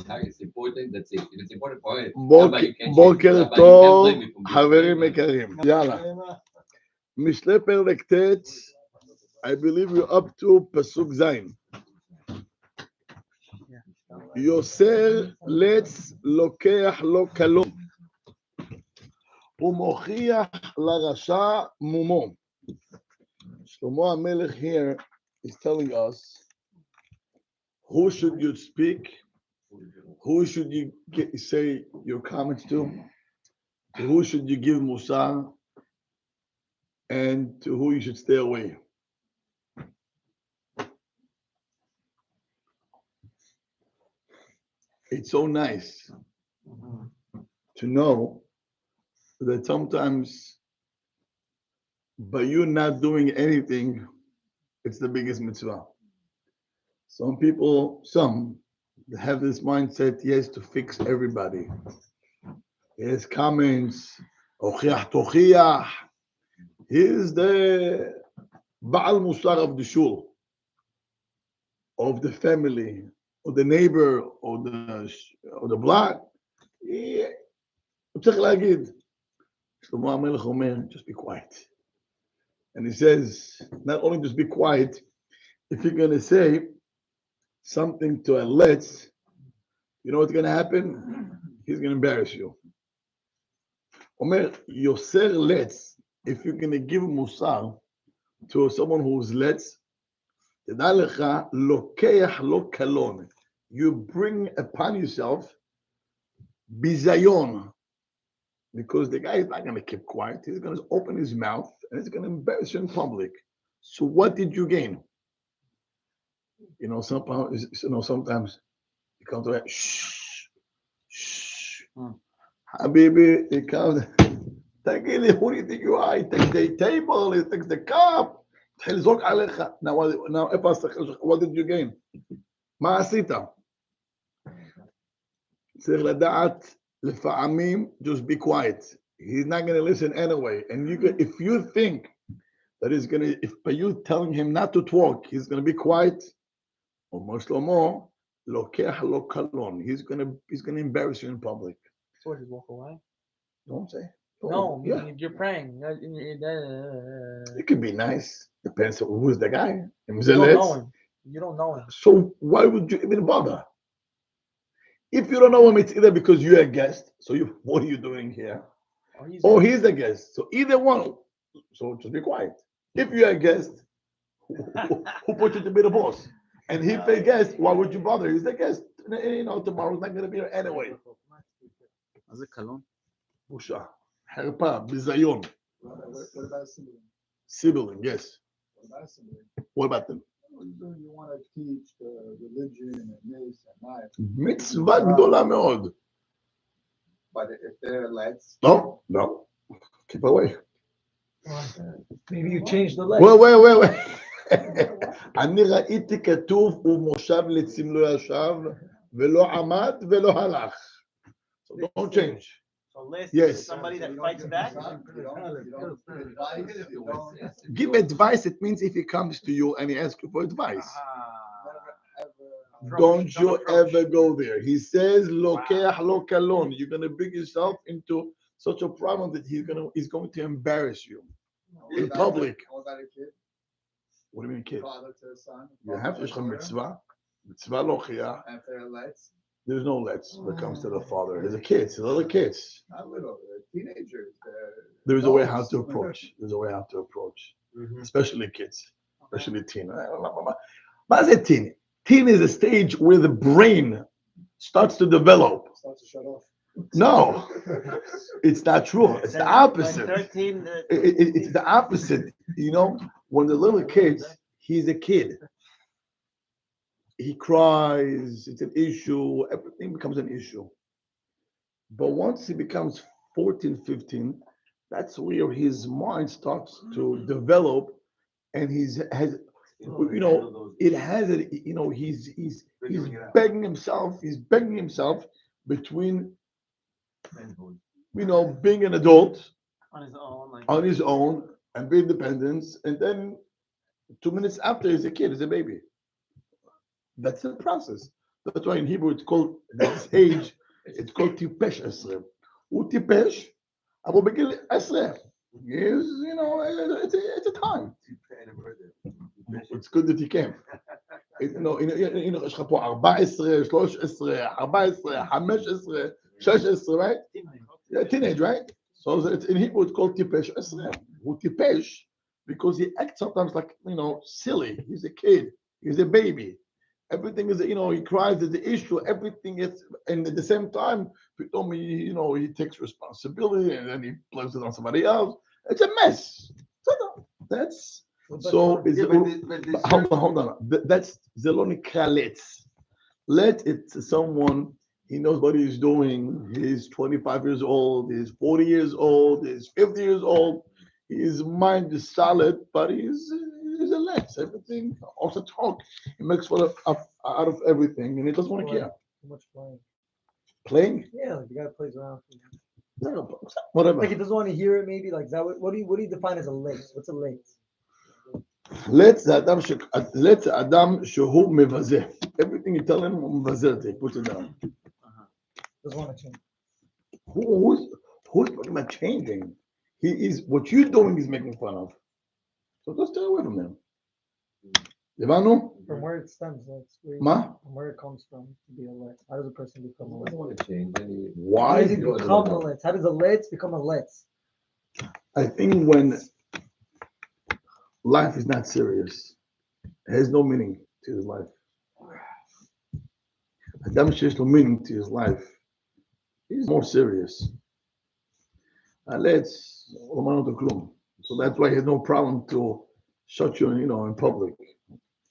It's important, that's it. If it's important for it, בוקר טוב, חברים יקרים. יאללה. משלי פרק ט', I believe we're up to פסוק זין. יוסר לץ לוקח לו קלון, ומוכיח לרשע מומו. שלמה המלך here is telling us, who should you speak? Who should you say your comments to? To who should you give musar? And to who you should stay away? It's so nice to know that sometimes by you not doing anything, it's the biggest mitzvah. Some people, have this mindset, yes, to fix everybody. Yes, comments, ochiach tochiach. He's the Baal Musar of the shul, of the family, or the neighbor, or the block. צריך להגיד. שלמה המלך אומר, just be quiet. And he says, not only just be quiet, if you're going to say something to a let's, you know what's going to happen? He's going to embarrass you. Omer, yoser let's, if you're going to give musar to someone who's let's, תדע לך, לוקח לו קלון. You bring upon yourself bizayon. Because the guy is not going to keep quiet. He's going to open his mouth and he's going to embarrass you in public. So what did you gain? Sometimes you come to that, shh. Habibi, he comes, who do you think you are? He takes the table, he takes the cup. Now, what did you gain? מה עשית? צריך לדעת, לפעמים, just be quiet. He's not going to listen anyway. And if you think that he's going to, if by you telling him not to talk, he's going to be quiet, or Shlomo, lokech lo kalon. He's going to embarrass you in public. So just walk away. Don't say. No, yeah. you're praying. It could be nice. Depends on who's the guy. You don't know him. You don't know him. So why would you even bother? If you don't know him, it's either because you're a guest. So what are you doing here? Or he's a guest. So either one. So just be quiet. If you're a guest, who put you to be the boss? And if a guest, why would you bother? He's the guest. Tomorrow's not going to be here anyway. מה זה קלון? בושה, חרפה, ביזיון. What about sibling? Sibling, yes. What about sibling? What about them? You want to teach the religion and this and that. מצווה גדולה מאוד. But if they're let's. No. Keep away. Maybe you change the leg. wait. אני ראיתי כתוב ומושב לצים לא ישב ולא עמד ולא הלך. So don't change. So list Yes. somebody that fights back. Give advice. It means if he comes to you and he asks you for advice. Don't you ever go there. He says, "Lokeach lo kalon." You're going to bring yourself into such a problem that he's going to embarrass you in public. What about a kid? What do you mean, kid? Father to the son. You have to mitzvah. Mitzvah lochia. And if they're let's. There's no let's when it comes to the father. There's a kids, little kids. Not little, they're teenagers. There's a way how to approach. Mm-hmm. Especially kids, especially teen. What is it, teen? Teen is a stage where the brain starts to develop. Starts to shut off. No, it's not true. It's the opposite. 13, It's the opposite. When the little kids, he's a kid. He cries, it's an issue, everything becomes an issue. But once he becomes 14, 15, that's where his mind starts to develop, and he's begging himself between, being an adult on his own and being independent, and then 2 minutes after he's a kid, he's a baby. That's the process. That's why in Hebrew it's called, this age, it's called טיפש עשרה. הוא טיפש, אבל בגיל 10. It's a time. It's good that he came. יש לך פה 14, 13, 14, 15, 16, right? Yeah, teenage, right? So it's, in Hebrew it's called טיפש עשרה. הוא טיפש because he acts sometimes like, silly. He's a kid. He's a baby. Everything is, he cries, there's the issue, everything is, and at the same time, he takes responsibility and then he blames it on somebody else. It's a mess. That's, so, hold on. That's Zeloni Khaletz. Let it someone, he knows what he's doing. He's 25 years old, he's 40 years old, he's 50 years old. His mind is solid, but he's a less. Everything, also talk. He makes fun out of everything, and he doesn't want to care. Too much playing. Playing? Yeah, like the guy plays around. No, whatever. Like he doesn't want to hear it. Maybe like that. What do you define as a lace? What's a lace? Let Adam shehu mevazeh. Everything you tell him, mevazeh. He puts it down. Doesn't want to change. Who's talking about changing? He is, what you're doing is making fun of. So just stay away from them. Yavanu? From where it stems, that's where from where it comes from to be a letz. How does a person become a I don't letz? want to change any. Why? How does he become a letz? How does a letz become a letz? I think when life is not serious, it has no meaning to his life. Adam sheyesh lo meaning to his life. He's more serious. Let's, so that's why he has no problem to shut you, in public.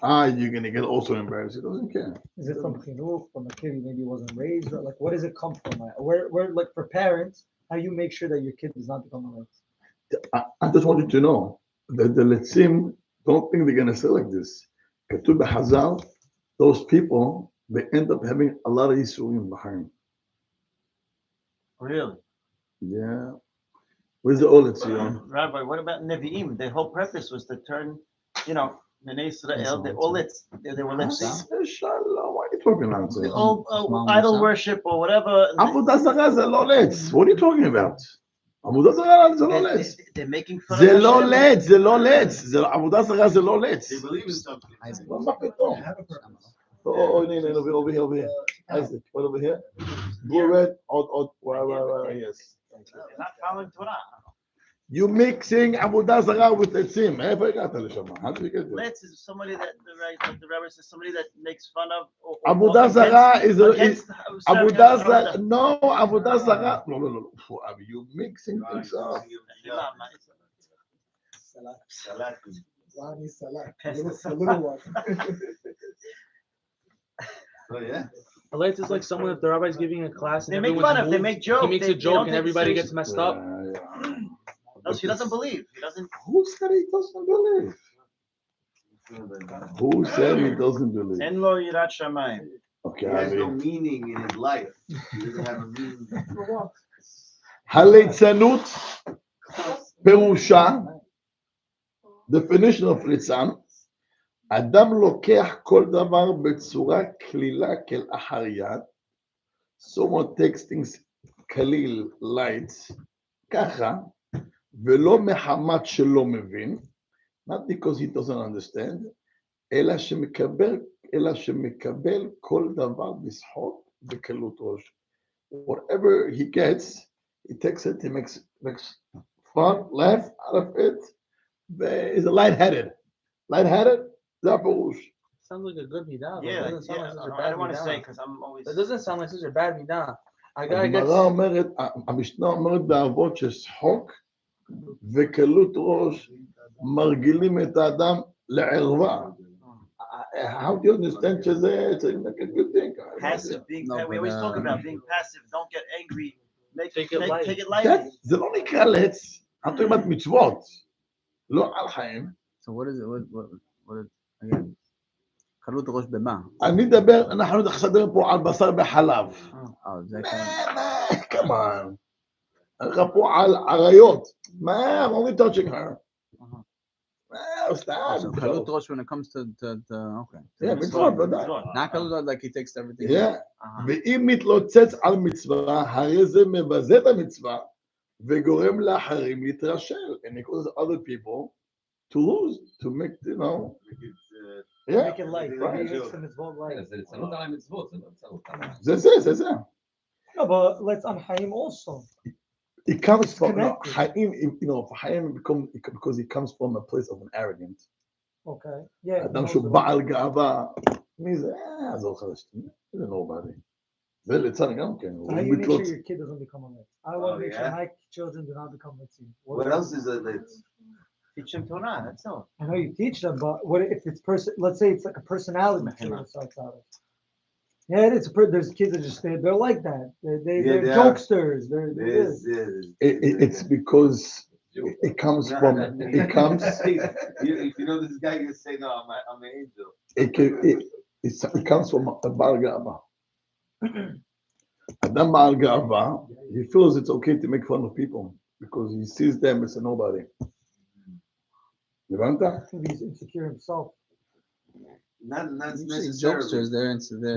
You're gonna get also embarrassed. He doesn't care. Is it from chinuch, from a kid who maybe wasn't raised, or like where does it come from? Where like for parents, how do you make sure that your kid does not become a letz? I just want you to know that the letzim don't think they're gonna say like this. Ketub b'Chazal, those people, they end up having a lot of isurim behind. Really? Yeah. Where's the old Tzion? Rabbi, what about Nevi'im? Their whole purpose was to turn, Bnei Israel, they were let's Inshallah, why are you talking nonsense? idol worship or whatever. Avodah zarah ze lo letz. What are you talking about? Avodah zarah ze lo letz. They're making fun Ze of lo Hashem. letz, ze lo letz. Avodah zarah ze lo letz. They believe in something. מה פתאום? over here. Isaac, what over here? Blue, red, right, yes. They're not following Torah. You mixing Avodah zarah with Letzim. איפה הגעת לשם? How did you get there? Let's is somebody that the rabbi says somebody that makes fun of. Avodah zarah is Avodah Zarah. zarah. No, Avodah zarah. No. You mixing things up. Ronnie Salat. A little one. Oh yeah. A letz is like someone if the rabbi's giving a class and They make everyone's fun of. They moved, make jokes. he makes a They joke don't and take it everybody gets seriously. messed up. No, he doesn't believe. He doesn't. Who said he doesn't believe? Who said he doesn't believe? En lo yirat shamayim. Okay, He has no Avi. meaning in his life. He doesn't have a meaning. הליצנות פירושה, definition of ליצן, אדם לוקח כל דבר בצורה כלילה כלאחר יד, someone takes things כליל, light, ככה, ולא מחמת שלא מבין, not because he doesn't understand, אלא שמקבל כל דבר בשחוק בקלות ראש. Whatever he gets, he takes it, he makes fun, laugh out of it. He's a lightheaded. Lightheaded, זה הפירוש. Sounds like a good midah. But Yeah, it doesn't sound like such a I bad don't want to say midah. because I'm always. It doesn't sound like such a bad midah. A guy gets. הגמרא אומרת, המשנה אומרת באבות ששחוק וקלות ראש מרגילים את האדם לערווה. How do you understand שזה? It's like a good thing. Passive, we always talk about being passive. Don't get angry. Take it light. Take it lightly. זה לא נקרא לץ, אנחנו מדברים על מצוות, לא על חיים. So what is it? What is again? קלות ראש במה? אני מדבר, אנחנו עכשיו מדברים פה על בשר בחלב. זה כאן. Come on. אנחנו פה על עריות. מה? I'm only touching her. So kalut rosh when it comes to okay. Yeah, mitzvot, ודאי. Not kalut like he takes everything. Yeah. Uh-huh. ואם מתלוצץ על מצווה, הרי זה מבזה את המצווה, וגורם לאחרים להתרשל. And it causes other people to lose, to make, you know. Yeah. Make it light. Right. Make it mitzvot light. זה. No, but let's on Haim also. It comes from, no, Connected. Haim, you know, Haim because it comes from a place of an arrogance. Okay. Yeah. אדם שהוא בעל גאווה, מי זה? עזוב לך לשתי, זה nobody. זה ליצן גם כן. How do you make sure your kid doesn't become a lit? I want to make sure my children do not become litzim. What else is a lit? Teach them Torah, that's all. I know you teach them, but what if it's let's say it's like a personality trait that starts out of. Yeah, it's there's kids that just they're like that. They're they are. jokesters. They're Yes, this. yes. It's because it comes from, it comes, If you know this guy, you say, no, I'm an angel. it comes from a בעל גאווה. אדם בעל גאווה, he feels it's okay to make fun of people because he sees them as a nobody. הבנת? He's insecure himself. Not Usually necessarily. jokesters,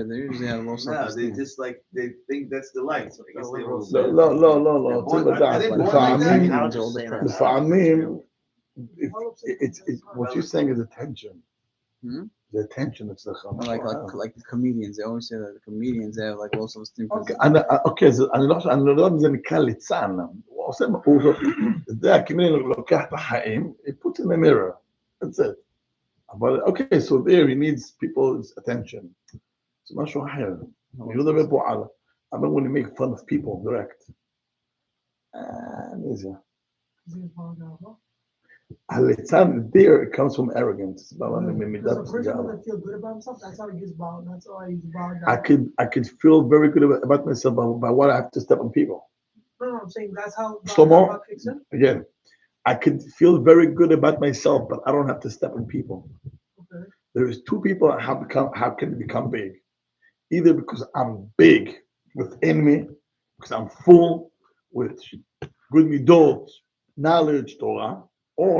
they usually have low No, they self-esteem. just like they think that's the light. So I guess they will. לא, צריך לדעת, לפעמים, what you're saying is attention. The attention אצלך. Like the comedians, they always say that the comedians they have like low self-esteem. אוקיי, אני לא יודע אם זה נקרא ליצן. הוא עושה, אתה יודע, כמי לוקח את החיים, he puts in a mirror. That's it. אבל okay, so there he needs people's attention. זה משהו אחר. אני לא מדבר פה על, I don't want to make fun of people direct. מי זה? הליצן, there it comes from arrogance. Because a person that feel good about himself, that's how he gets bound. That's how he's bound. I could feel very good about myself by what I have to step on people. No, I'm saying that's how Shlomo, God kicks in. again, I could feel very good about myself, but I don't have to step on people. Okay. There is two people how can become big. Either because I'm big within me, because I'm full with good midot, knowledge, Torah, or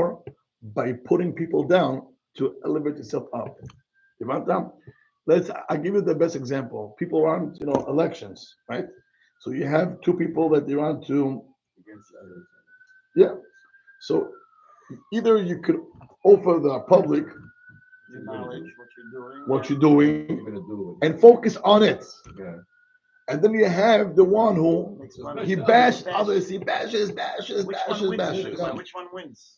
by putting people down to elevate yourself up. You want them? I'll give you the best example. People run, elections, right? So you have two people that they run to, yeah. So either you could offer the public Your knowledge, what what you're doing, and focus on it. Yeah. And then you have the one who he bashes Bash. others, he bashes. Which one wins?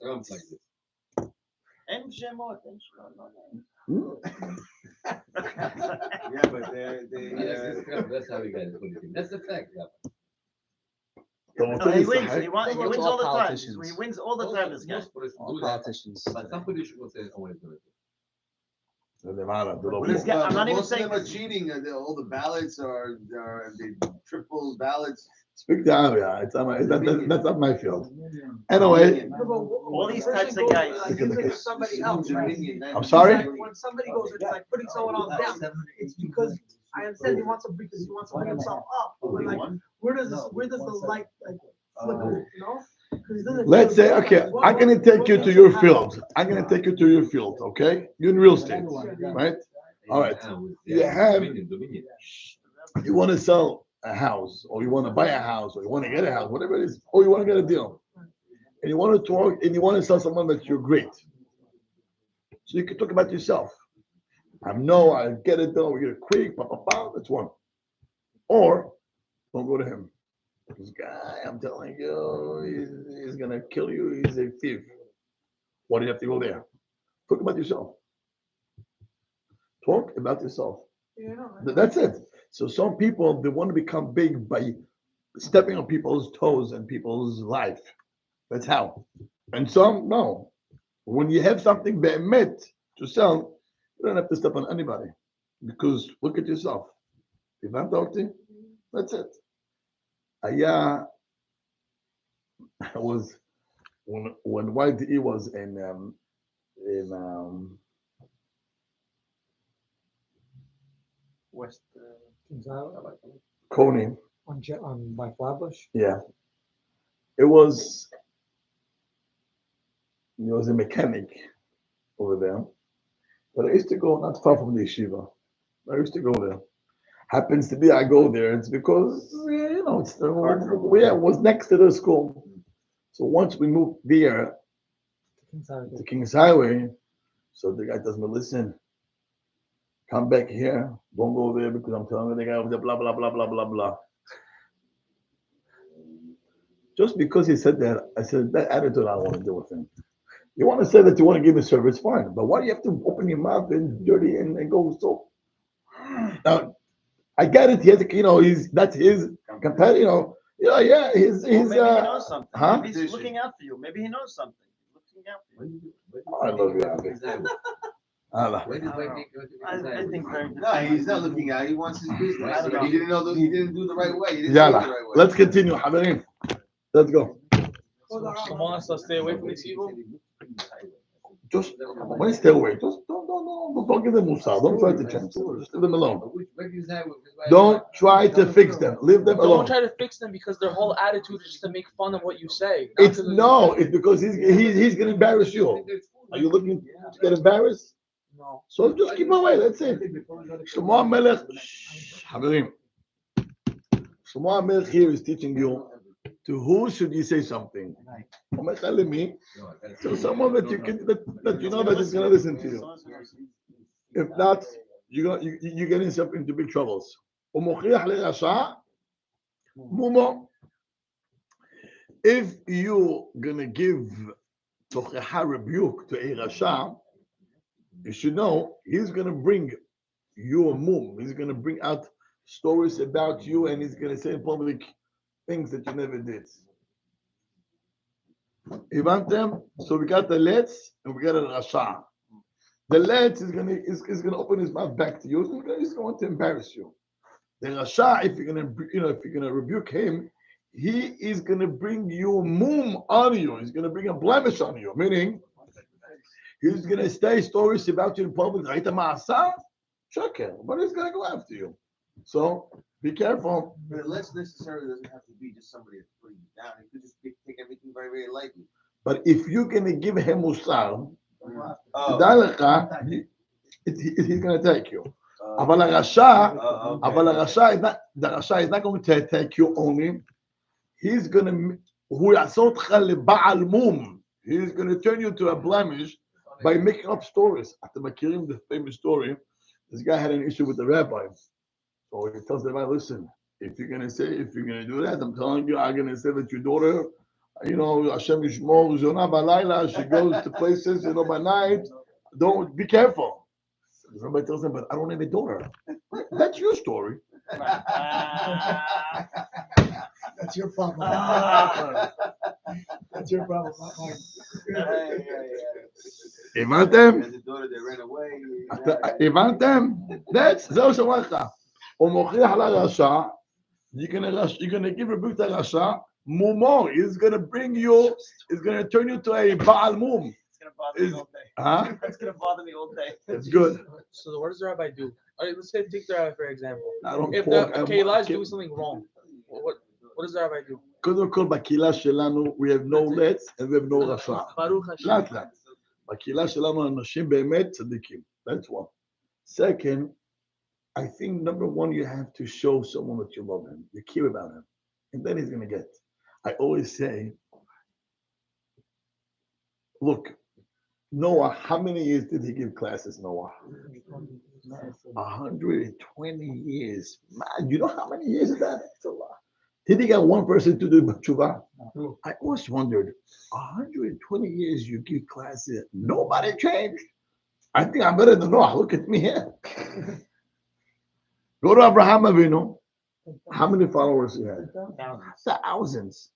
אין שמות, אין שמות. Yeah, but that's how we got it. That's the fact. No, he wins. He wins It's all the time. politicians. He wins all the time, this guy. All politicians. But somebody should say, I want to do it. But This guy, I'm not even most of saying them are cheating. All the ballots are they triple ballots. Speak to Avia. That's not my field. Anyway, all these types of guys. Like using for somebody else, right? I'm sorry? When somebody goes, it's like putting someone else down. It's because I understand he wants to put himself up. But like, where does the light like flicker? You know? let's say, okay, I'm gonna take you to your field. Okay? You're in real estate, right? All right. You want to sell a house, or you want to buy a house, or you want to get a house, whatever it is, or you want to get a deal, and you want to talk, and you want to tell someone that you're great. So you can talk about yourself. I get it done. We get it quick. That's one. Or don't go to him. This guy, I'm telling you, he's gonna kill you. He's a thief. Why do you have to go there? Talk about yourself. Talk about yourself. That's it. So some people, they want to become big by stepping on people's toes and people's life. That's how. And some, no. When you have something be'emet to sell, you don't have to step on anybody. Because look at yourself. That's it. I was when YDE was in West. On Coney. by Flatbush. Yeah, it was a mechanic over there. But I used to go not far from the yeshiva. I used to go there. Happens to be I go there. It's because it's it was next to the school. So once we moved there to King's Highway, so the guy tells me, listen, come back here. Don't go there because I'm telling the guy over there, blah blah blah blah blah blah. Just because he said that, I said that attitude I don't want to deal with him. You want to say that you want to give a service, fine. But why do you have to open your mouth and dirty and go so? Now, I get it. He has, that's his competitor. He's maybe he knows something. Huh? Maybe he's looking out for you. Maybe he knows something. He's looking out for you. I love you, Abby. Allah. I think very good. No, he's not looking out. He wants his business. I don't know. He didn't do the right way. He didn't do it the Yalla. right way. Let's continue, Habarim. Let's go. Someone wants to stay away from these people. Just when you stay away, just don't give them musar. Don't try to change them. Just leave them alone. Don't try to fix them. Leave them alone. Don't try to fix them because their whole attitude is just to make fun of what you say. It's because he's gonna embarrass you. Are you looking to get embarrassed? No. So just keep away. That's it. Shlomo Melech, Habarim. Shlomo Melech here is teaching you to who should you say something. So someone that you know that is gonna listen to you. If not, you're getting yourself into big troubles. If you're gonna give tocheha rebuke to a rasha, you should know he's gonna bring you a mum. He's gonna bring out stories about you, and he's gonna say in public things that you never did. You want them? So we got the let's and we got a rasha. The let's is gonna open his mouth back to you. He's going to embarrass you. The rasha, if you're gonna rebuke him, he is gonna bring you mum on you. He's gonna bring a blemish on you. Meaning, he's gonna say stories about you in public. Right, ma'asa, shaker, but he's gonna go after you. So be careful. But less necessarily doesn't have to be just somebody that's putting you down. He could just take everything very, very lightly. But if you're gonna give him musar, he's gonna take you. But the rasha is not going to take you only. He's gonna he's gonna turn you to a blemish by making up stories. After hearing the famous story, this guy had an issue with the rabbi. So he tells the rabbi, listen, if you're gonna do that, I'm telling you, I'm gonna say that your daughter, Hashem Yishmor Zona Balayla, she goes to places, by night. Don't be careful. The rabbi tells him, but I don't have a daughter. That's your story. That's your problem. That's your problem, not mine. הבנתם? There's a daughter that ran away. הבנתם? זהו שאומר לך. הוא מוכיח לרשע, you're gonna give rebuke to הרשע, מומו, he's gonna turn you to a Baal mum. It's gonna bother me all day. Huh? It's gonna bother me all day. It's good. So what does the rabbi do? All right, let's take the rabbi for example. If the the Kehillah is doing something wrong, what does the rabbi do? קודם כל בקהילה שלנו, we have no let's and we have no רשע. Baruch Hashem. לאט לאט. בקהילה שלנו אנשים באמת צדיקים. That's one. Second, I think number one, you have to show someone that you love him, you care about him, and then he's gonna get. I always say, look, Noah, how many years did he give classes, Noah? 120 years. Man, you know how many years is that? That's a lot. Did he get one person to do tshuva? No. I always wondered, 120 years you give classes, nobody changed. I think I'm better than Noah. Look at me here. Go to Abraham Avinu. How many followers he had? Thousands.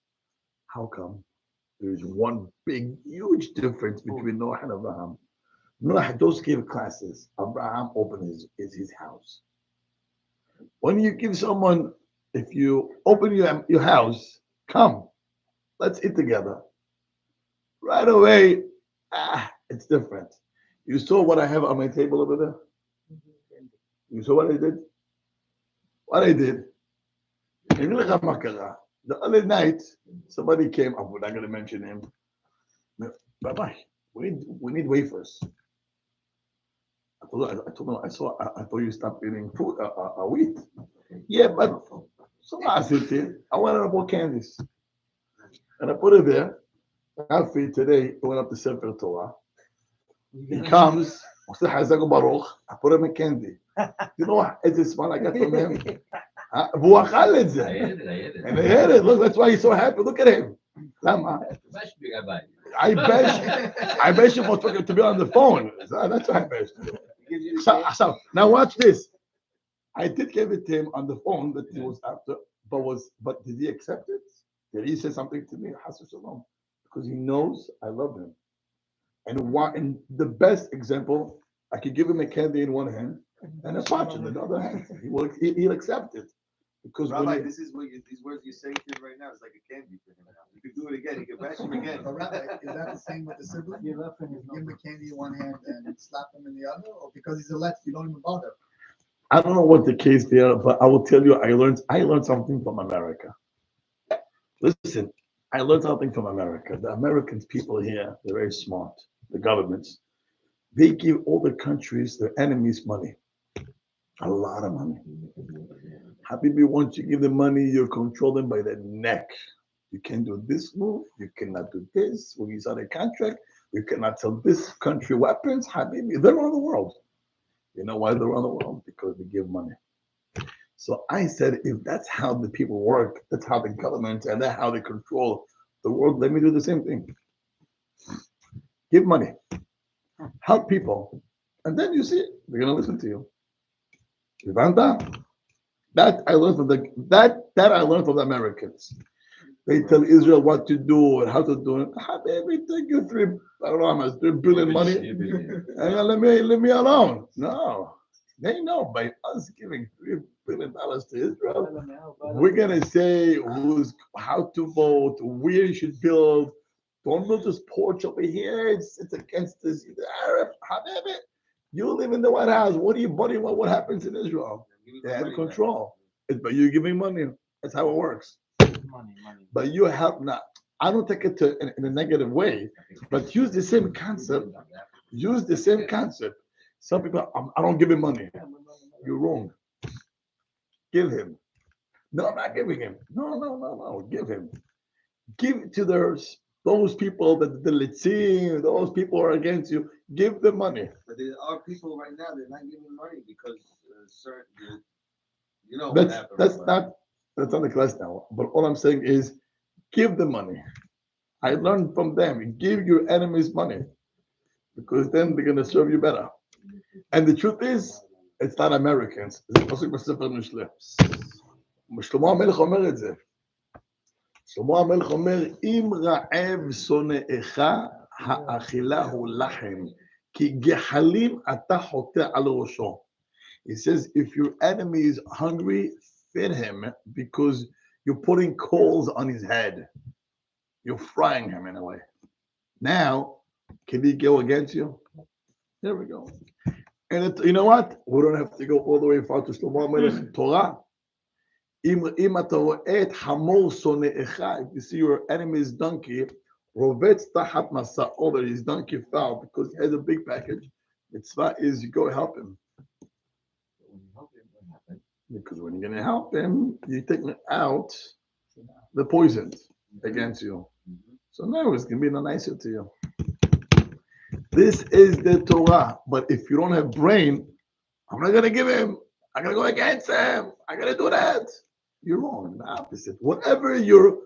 How come? There's one big, huge difference between Noah and Abraham. Noah just gave classes. Abraham opened his house. When you give someone, if you open your house, come, let's eat together. Right away, it's different. You saw what I have on my table over there? You saw what I did? What I did? The other night, somebody came up, we're not going to mention him. Rabbi, we need wafers. I told him, I thought you stopped eating fruit, wheat. Yeah, but so I wanted to buy candies. And I put it there. Alfie today went up to Sefer Torah. He comes, I put him in candy. You know what? It's a smell I got from him. והוא אכל את זה. And he ate it. Look, that's why he's so happy. Look at him. למה? I bet you for to be on the phone. That's why I bet. So now watch this. I did give it to him on the phone that he was after, but did he accept it? Did he say something to me? Because he knows I love him. And the best example, I could give him a candy in one hand and a punch in the other hand. He'll accept it. Because Rabbi, this is what these words you're saying to him right now is like a candy for him now. You could do it again. You could bash him again. But Rabbi, is that the same with the sibling? You give him a candy in one hand and slap him in the other, or because he's a left, you don't even bother? I don't know what the case there, but I will tell you, I learned something from America. Listen, I learned something from America. The Americans, people here, they're very smart. The governments, they give all the countries, their enemies, money. A lot of money. Habibi, once you give them money, you control them by the neck. You can't do this move. You cannot do this. When you sign a contract, you cannot sell this country weapons. Habibi, they're around the world. You know why they're around the world? Because they give money. So I said, if that's how the people work, that's how the government, and that's how they control the world, let me do the same thing. Give money. Help people. And then you see, they're going to listen to you. That I learned from the Americans. They tell Israel what to do and how to do it. They take you $3 billion money. And let me alone. No. They know by us giving $3 billion to Israel, we're gonna say how to vote, where you should build. Don't build this porch over here. It's against this Arab. You live in the White House. What happens in Israel? They have control. It's by you giving money. That's how it works. Money. But you help not. I don't take it in a negative way, but use the same concept. Use the same concept. Some people, I don't give him money. You're wrong. Give him. No, I'm not giving him. No. Give him. Give it to those people that the Litzim, those people are against you. Give them money. But there are people right now, they're not giving money because certain, you know, that's not the class now. But all I'm saying is give them money. I learned from them. Give your enemies money because then they're going to serve you better. And the truth is, it's not Americans. זה פסוק בספר משלי. שלמה המלך אומר את זה. שלמה המלך אומר, אם רעב שונאיך, האכילה הוא לחם, כי גחלים אתה חוטא על ראשו. He says, if your enemy is hungry, feed him because you're putting coals on his head. You're frying him in a way. Now, can he go against you? There we go. And you know what? We don't have to go all the way far to Shlomo HaMelech Torah. אם אתה רואה את חמור שונאיך, if you see your enemy's donkey, רובץ תחת מסעו, that his donkey fell because he has a big package. Mitzvah is you go help him. Because when you're going to help him, you're taking out the poison against you. So now it's going to be nicer to you. This is the Torah. But if you don't have brain, I'm not going to give him. I'm going to go against him. I'm going to do that. You're wrong. The opposite. Whatever your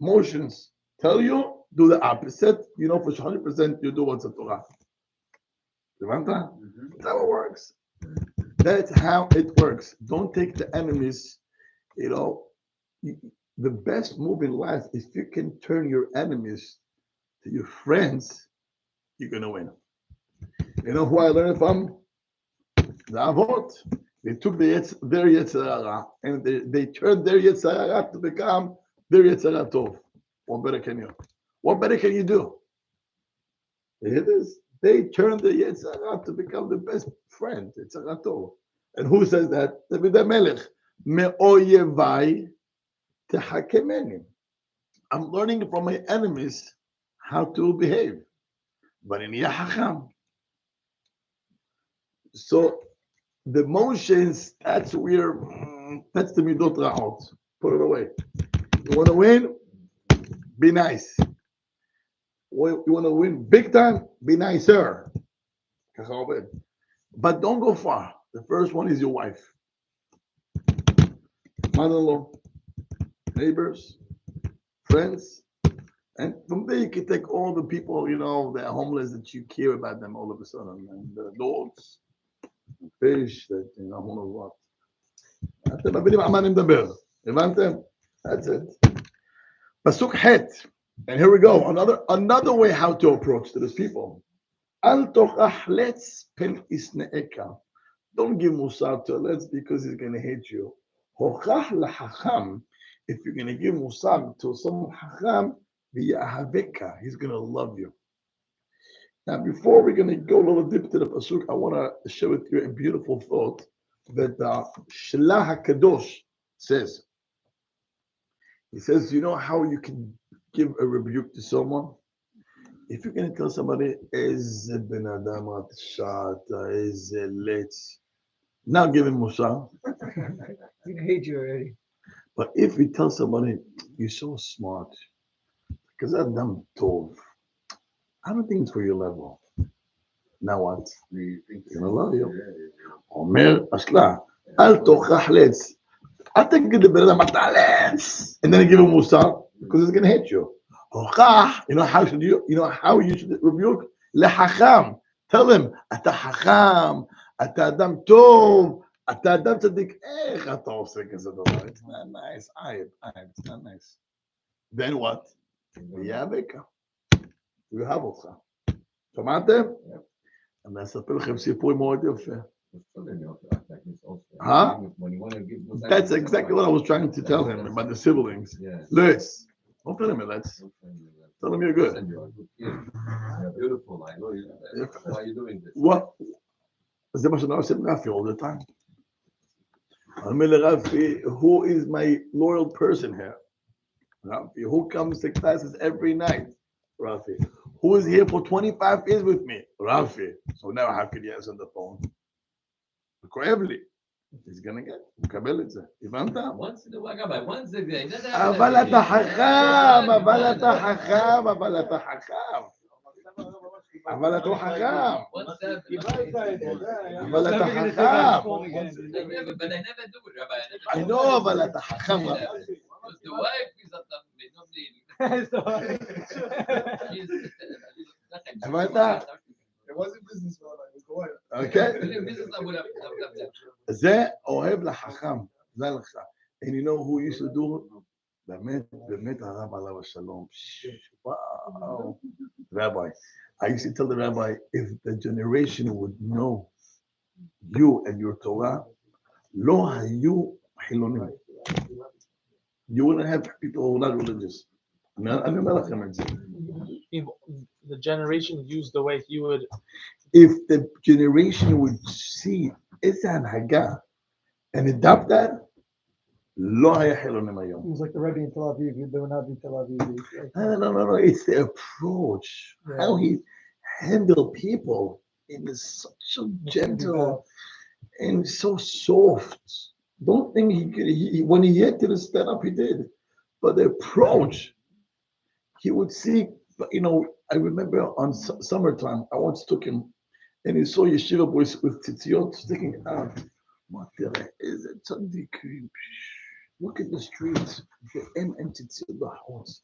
emotions tell you, do the opposite. You know for 100% you do what's the Torah. That's how it works. That's how it works. Don't take the enemies. You know, the best move in life, if you can turn your enemies to your friends, you're going to win. You know who I learned from? The Avot. They took their Yetzer Hara and they turned their Yetzer Hara to become their Yetzer Hara Tov. What better can you do? You hear this? They turned the Yetzer Hara to become the best friend. Yetzer Hara Tov. And who says that? David HaMelech. Me'oyevai tehakemeni. I'm learning from my enemies how to behave. But in Yahacham, So the emotions, that's where, that's the midot ra'ot. Put it away. You want to win? Be nice. You want to win big time? Be nicer. But don't go far. The first one is your wife. Mother-in-law, neighbors, friends. And from there you can take all the people, you know, that are homeless that you care about them all of a sudden. And the dogs, the fish, that, you know, who knows what. אתם מבינים על מה אני מדבר? הבנתם? That's it. פסוק ח'. And here we go. Another way how to approach to these people. אל תאכלץ פן ישנאך. Don't give musar to let's because he's going to hate you. הוכח לחכם. If you're going to give musar to some חכם, ויאהבך. He's going to love you. Now, before we're going to go a little deep to the pasuk, I want to share with you a beautiful thought that Shelah HaKadosh says. He says, you know how you can give a rebuke to someone? If you're going to tell somebody, "Eze ben adam shata, eze letz," now give him musar. He hate you already. But if you tell somebody, "You're so smart," because adam tov, I don't think it's for your level. Now what? He's gonna love you. Omer ashla, al tochach letz. I think the ben adam letz, and then give him musar because he's gonna hate you. You know how should you know how you should rebuke? Lehacham. Tell him, "Ata hacham, ata adam tov, ata adam tzaddik." Ata oseh kazeh davar. It's not nice. It's not nice. Then what? ויאהבך. הוא יאהב אותך. שמעתם? אני אספר לכם סיפור מאוד יפה. Huh? That's exactly what I was trying to tell him about the siblings. Let's. Don't tell him it, let's. Tell him you're good. You're beautiful. I know you. Why are you doing this? What? זה מה שאני עושה עם רפי all the time. אני אומר לרפי, who is my loyal person here? Rafi, who comes to classes every night? Rafi. Who is here for 25 years with me? Rafi. So now how could you answer the phone? כואב He's gonna get, הוא מקבל את זה. הבנת? Once in a while, Rabbi, once a day. אבל אתה חכם, אבל אתה חכם. אבל אתה חכם. אבל אתה חכם. But I never do it, Rabbi. I know, אבל אתה חכם. The wife is at the הבנת? It wasn't business, Rabbi. It was the wife. Okay? זה אוהב לחכם. זה לך. And you know who used to do it? באמת הרב עליו השלום. Wow. Rabbi. I used to tell the rabbi, if the generation would know you and your Torah, lo hayu hilonim. You wouldn't have people who are not religious. If the generation used the way he would. If the generation would see it's an haga and adopt that, lo haya hilonim hayom. It was like the Rebbe in Tel Aviv. They would not be Tel Aviv. No. It's the approach. Yeah. How he handled people in such a gentle and so soft. Don't think he could. When he had to stand up, he did. But the approach, he would see. You know, I remember on summertime, I once took him, and he saw yeshiva boys with tzitziot sticking out. Is it Sunday cream? Look at the streets. The M and tzitziot, the house.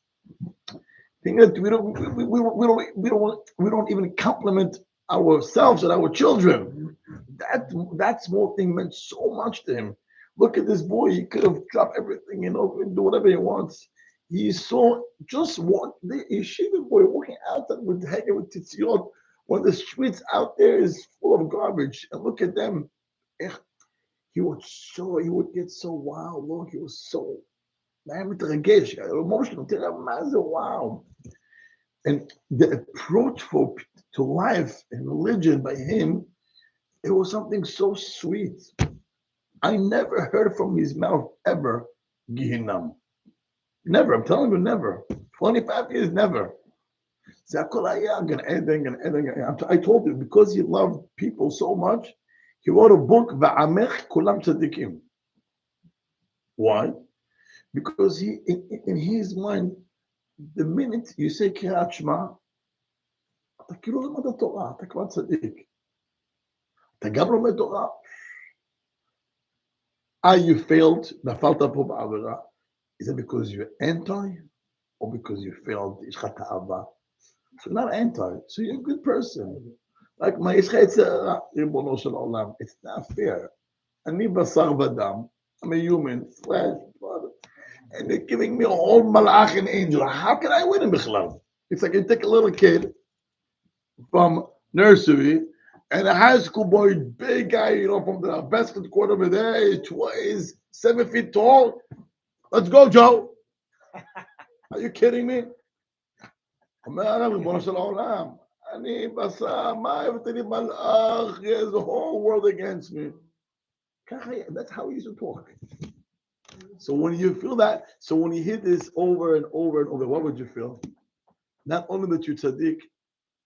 We don't even compliment ourselves and our children. That small thing meant so much to him. Look at this boy. He could have dropped everything, and do whatever he wants. He saw just one the yeshiva boy walking out with hanging with tzitziot when the streets out there is full of garbage. And look at them. He would get so wild. Look, he was so emotional. Wow. And the approach to life and religion by him, it was something so sweet. I never heard from his mouth ever, Gehinam. Never, I'm telling you, never. 25 years, never. I told you, because he loved people so much, He wrote a book, Va'amech Kulam Tzadikim. Why? Because he, in his mind, the minute you say קריאת שמע, אתה כאילו לומד התורה, אתה כבר צדיק. אתה גם לומד תורה. You failed, נפלת פה בעבירה. Is it because you're anti or because you failed? יש לך תאווה. So you're not anti, so you're a good person. Like, מה יש לך יצרה, ריבונו של עולם? It's not fair. אני בשר ודם, I'm a human, flesh, blood. And they're giving me a whole malach and angel. How can I win in Bichlal? It's like you take a little kid from nursery and a high school boy, big guy, you know, from the basketball court over there, he's 7 feet tall. Let's go, Joe. Are you kidding me? There's the whole world against me. That's how we used to talk. So when you feel that, so when you hear this over and over and over, what would you feel? Not only that you're tzaddik,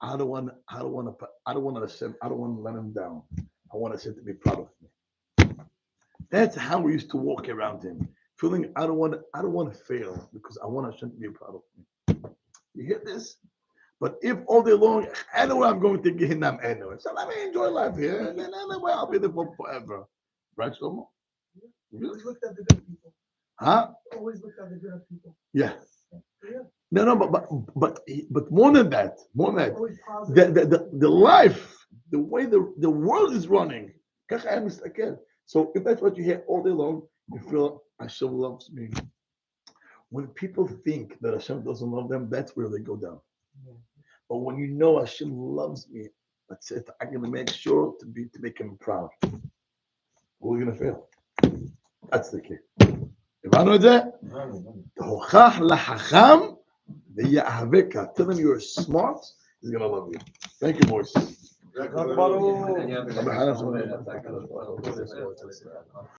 I don't want Hashem, I don't want to let him down. I want Hashem to be proud of me. That's how we used to walk around him, feeling I don't want to fail because I want Hashem to be proud of me. You hear this? But if all day long, anyway, I'm going to Gehinnom anyway, so let me enjoy life here, and then anyway, I'll be there for forever. Right, Shlomo? Always looked at the good people. Huh? Always looked at the good people. Yeah. Yeah. No, but more than that, Always positive. the life, the way the world is running. So if that's what you hear all day long, you feel Hashem loves me. When people think that Hashem doesn't love them, that's where they go down. Yeah. But when you know Hashem loves me, that's it. I'm gonna make sure to make him proud. We're gonna fail. That's the key. הבנו את זה? תוכח לחכם ויאהבך. Tell him you're smart, he's gonna love you. Thank you, boys.